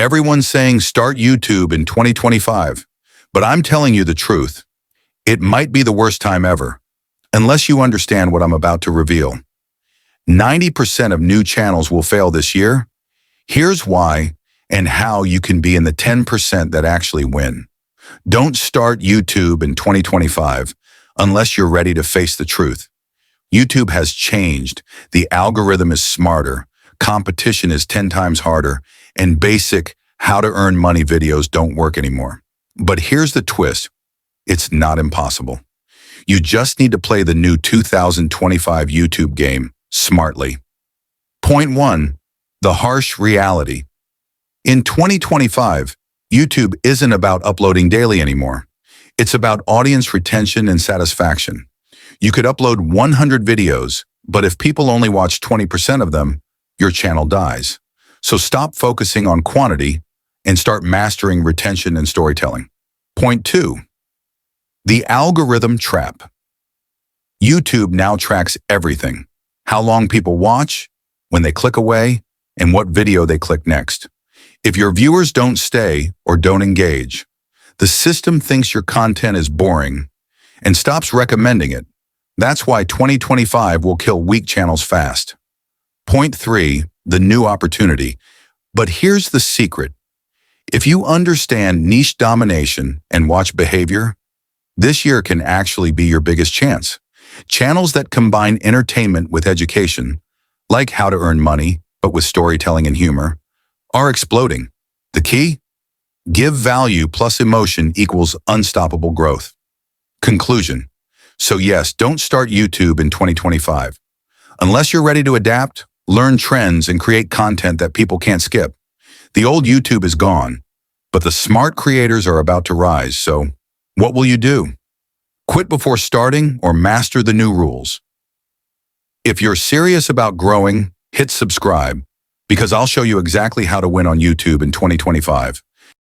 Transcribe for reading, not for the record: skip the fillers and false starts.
Everyone's saying start YouTube in 2025, but I'm telling you the truth. It might be the worst time ever, unless you understand what I'm about to reveal. 90% of new channels will fail this year. Here's why and how you can be in the 10% that actually win. Don't start YouTube in 2025 unless you're ready to face the truth. YouTube has changed. The algorithm is smarter. Competition is 10 times harder, and basic how to earn money videos don't work anymore. But here's the twist. It's not impossible. You just need to play the new 2025 YouTube game smartly. Point 1. The harsh reality. In 2025, YouTube isn't about uploading daily anymore. It's about audience retention and satisfaction. You could upload 100 videos, but if people only watch 20% of them, your channel dies. So stop focusing on quantity and start mastering retention and storytelling. Point 2. The algorithm trap. YouTube now tracks everything. How long people watch, when they click away, and what video they click next. If your viewers don't stay or don't engage, the system thinks your content is boring and stops recommending it. That's why 2025 will kill weak channels fast. Point 3, the new opportunity. But here's the secret. If you understand niche domination and watch behavior, this year can actually be your biggest chance. Channels that combine entertainment with education, like how to earn money, but with storytelling and humor, are exploding. The key? Give value plus emotion equals unstoppable growth. Conclusion. So yes, don't start YouTube in 2025. Unless you're ready to adapt, learn trends, and create content that people can't skip. The old YouTube is gone, but the smart creators are about to rise, so what will you do? Quit before starting or master the new rules? If you're serious about growing, hit subscribe, because I'll show you exactly how to win on YouTube in 2025.